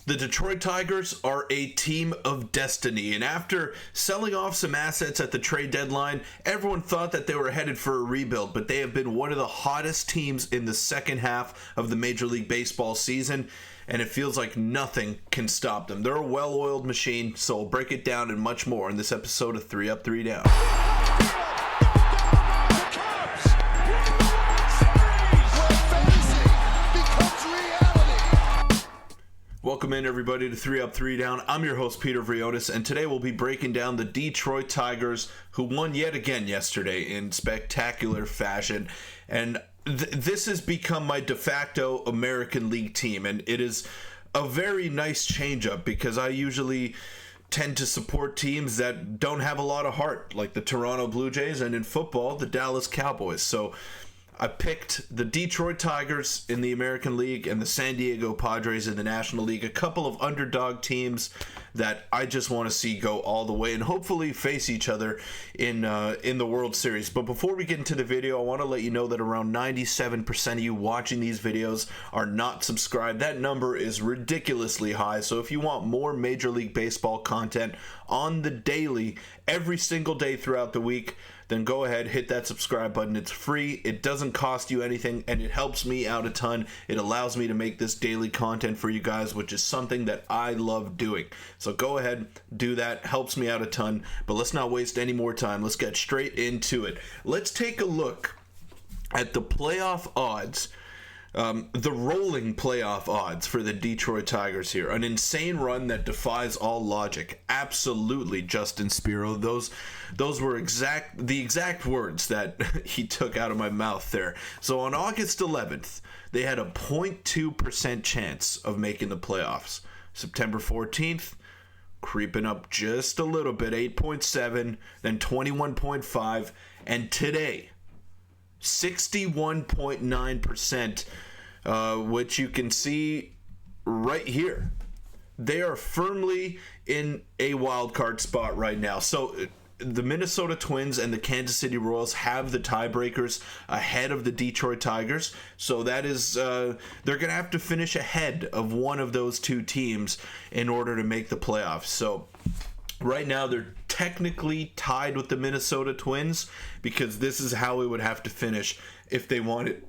The Detroit Tigers are a team of destiny, and after selling off some assets at the trade deadline, everyone thought that they were headed for a rebuild, but they have been one of the hottest teams in the second half of the Major League Baseball season, and it feels like nothing can stop them. They're a well-oiled machine, so we'll break it down and much more in this episode of 3 Up, 3 Down. Welcome in, everybody, to 3 Up, 3 Down. I'm your host, Peter Vryonis, and today we'll be breaking down the Detroit Tigers, who won yet again yesterday in spectacular fashion. And this has become my de facto American League team, and it is a very nice change-up because I usually tend to support teams that don't have a lot of heart, like the Toronto Blue Jays, and in football, the Dallas Cowboys. So I picked the Detroit Tigers in the American League and the San Diego Padres in the National League, a couple of underdog teams that I just want to see go all the way and hopefully face each other in the World Series. But before we get into the video, I want to let you know that around 97% of you watching these videos are not subscribed. That number is ridiculously high, so if you want more Major League Baseball content on the daily, every single day throughout the week, then go ahead, hit that subscribe button. It's free, it doesn't cost you anything, and it helps me out a ton. It allows me to make this daily content for you guys, which is something that I love doing. So go ahead, do that, helps me out a ton. But let's not waste any more time. Let's get straight into it. Let's take a look at the playoff odds. The rolling playoff odds for the Detroit Tigers here. An insane run that defies all logic. Absolutely, Justin Spiro. Those were the exact words that he took out of my mouth there. So on August 11th, they had a 0.2% chance of making the playoffs. September 14th, creeping up just a little bit, 8.7, then 21.5, and today, 61.9%, which you can see right here. They are firmly in a wild card spot right now. So the Minnesota Twins and the Kansas City Royals have the tiebreakers ahead of the Detroit Tigers. So that is, they're going to have to finish ahead of one of those two teams in order to make the playoffs. So right now, they're technically tied with the Minnesota Twins because this is how it would have to finish if they wanted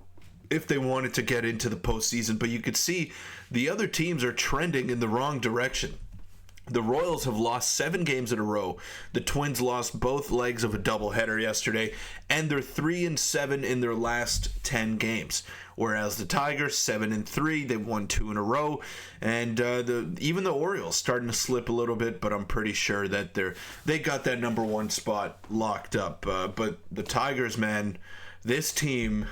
to get into the postseason. But you could see the other teams are trending in the wrong direction. The Royals have lost 7 games in a row. The Twins lost both legs of a doubleheader yesterday, and they're 3-7 in their last 10 games. Whereas the Tigers, 7-3, they've won 2 in a row, and even the Orioles starting to slip a little bit, but I'm pretty sure that they got that number 1 spot locked up. But the Tigers, man, this team,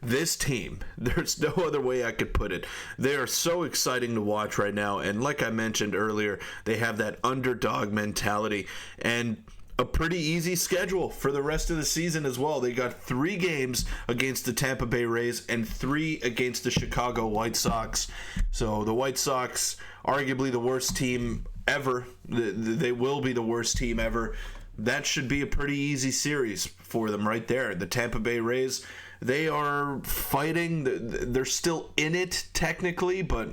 there's no other way I could put it. They are so exciting to watch right now, and like I mentioned earlier, they have that underdog mentality and a pretty easy schedule for the rest of the season as well. They got 3 games against the Tampa Bay Rays and 3 against the Chicago White Sox. So the White Sox, arguably the worst team ever. They will be the worst team ever. That should be a pretty easy series for them right there. The Tampa Bay Rays, they are fighting. They're still in it technically, but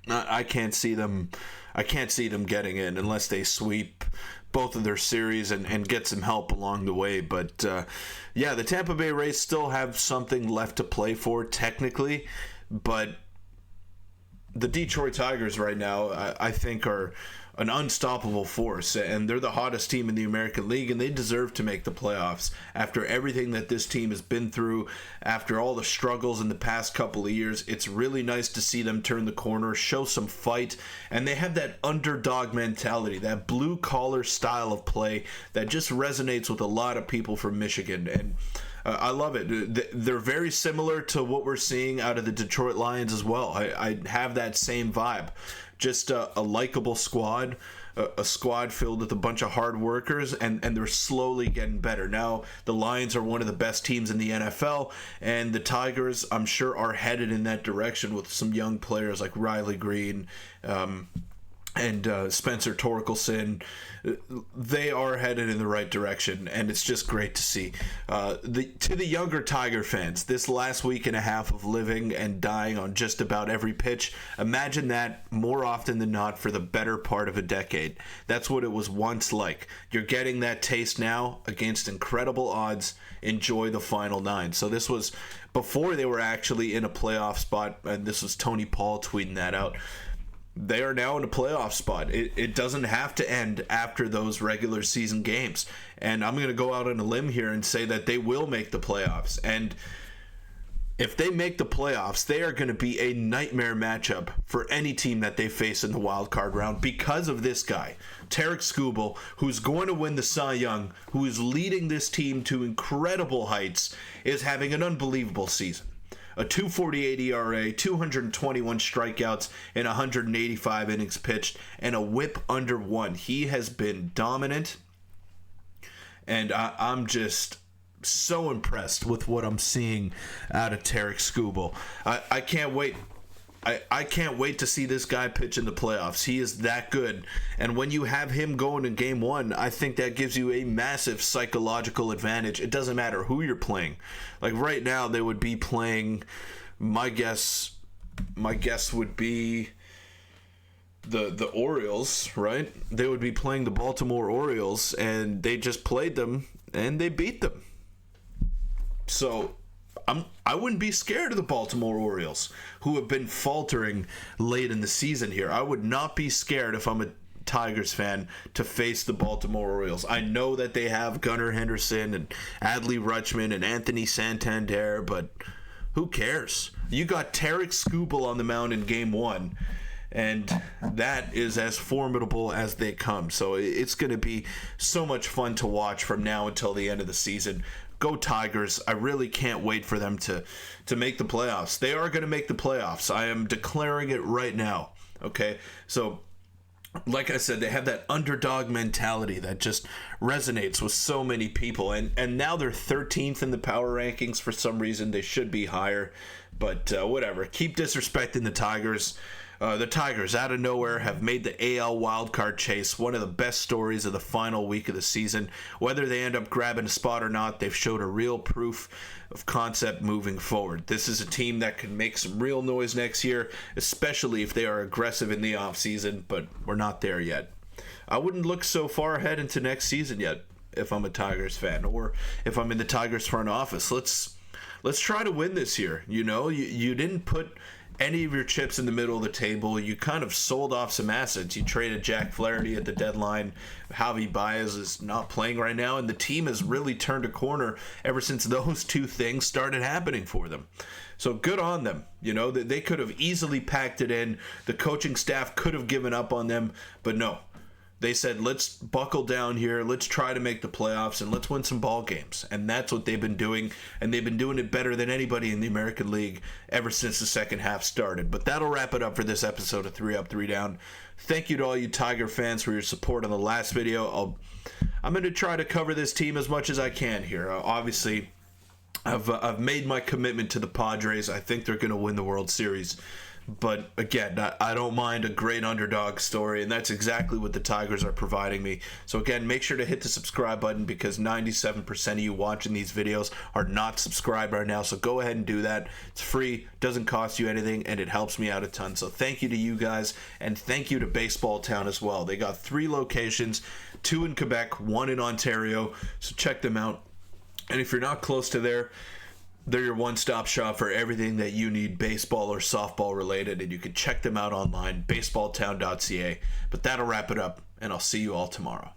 I can't see them getting in unless they sweep both of their series and get some help along the way. But yeah, the Tampa Bay Rays still have something left to play for technically, but the Detroit Tigers right now, I think, are an unstoppable force, and they're the hottest team in the American League, and they deserve to make the playoffs after everything that this team has been through, after all the struggles in the past couple of years. It's really nice to see them turn the corner, show some fight, and they have that underdog mentality, that blue-collar style of play that just resonates with a lot of people from Michigan, and I love it. They're very similar to what we're seeing out of the Detroit Lions as well. I have that same vibe. Just a likable squad, a squad filled with a bunch of hard workers, and they're slowly getting better. Now, the Lions are one of the best teams in the NFL, and the Tigers, I'm sure, are headed in that direction with some young players like Riley Green, and Spencer Torkelson, they are headed in the right direction, and it's just great to see. To the younger Tiger fans, this last week and a half of living and dying on just about every pitch, imagine that more often than not for the better part of a decade. That's what it was once like. You're getting that taste now against incredible odds. Enjoy the final 9. So this was before they were actually in a playoff spot, and this was Tony Paul tweeting that out. They are now in a playoff spot. It doesn't have to end after those regular season games. And I'm going to go out on a limb here and say that they will make the playoffs. And if they make the playoffs, they are going to be a nightmare matchup for any team that they face in the wild card round because of this guy, Tarik Skubal, who's going to win the Cy Young, who is leading this team to incredible heights, is having an unbelievable season. A 2.48 ERA, 221 strikeouts in 185 innings pitched, and a whip under 1. He has been dominant, and I'm just so impressed with what I'm seeing out of Tarik Skubal. I can't wait. I can't wait to see this guy pitch in the playoffs. He is that good. And when you have him going in game 1, I think that gives you a massive psychological advantage. It doesn't matter who you're playing. Like right now, they would be playing, my guess would be the Orioles, right? They would be playing the Baltimore Orioles, and they just played them, and they beat them. So I wouldn't be scared of the Baltimore Orioles, who have been faltering late in the season here. I would not be scared if I'm a Tigers fan to face the Baltimore Orioles. I know that they have Gunnar Henderson and Adley Rutschman and Anthony Santander, but who cares? You got Tarik Skubal on the mound in game 1, and that is as formidable as they come. So it's going to be so much fun to watch from now until the end of the season. Go Tigers. I really can't wait for them to make the playoffs. They are going to make the playoffs. I am declaring it right now. Okay? So, like I said, they have that underdog mentality that just resonates with so many people. And now they're 13th in the power rankings for some reason. They should be higher. But whatever. Keep disrespecting the Tigers. The Tigers, out of nowhere, have made the AL wildcard chase one of the best stories of the final week of the season. Whether they end up grabbing a spot or not, they've showed a real proof of concept moving forward. This is a team that can make some real noise next year, especially if they are aggressive in the offseason, but we're not there yet. I wouldn't look so far ahead into next season yet if I'm a Tigers fan, or if I'm in the Tigers front office. Let's try to win this year. You know, you didn't put any of your chips in the middle of the table. You kind of sold off some assets. You traded Jack Flaherty at the deadline. Javi Baez is not playing right now, and the team has really turned a corner ever since those two things started happening for them. So good on them. You know, they could have easily packed it in. The coaching staff could have given up on them, but no. They said, let's buckle down here, let's try to make the playoffs, and let's win some ball games. And that's what they've been doing, and they've been doing it better than anybody in the American League ever since the second half started. But that'll wrap it up for this episode of 3 Up, 3 Down. Thank you to all you Tiger fans for your support on the last video. I'm going to try to cover this team as much as I can here. Obviously, I've made my commitment to the Padres. I think they're going to win the World Series. But again, I don't mind a great underdog story, and that's exactly what the Tigers are providing me. So again, make sure to hit the subscribe button, because 97% of you watching these videos are not subscribed right now. So go ahead and do that. It's free, doesn't cost you anything, and it helps me out a ton. So thank you to you guys, and thank you to Baseball Town as well. They got 3 locations, 2 in Quebec, 1 in Ontario. So check them out. And if you're not close to there, they're your one-stop shop for everything that you need baseball or softball related, and you can check them out online, baseballtown.ca. But that'll wrap it up, and I'll see you all tomorrow.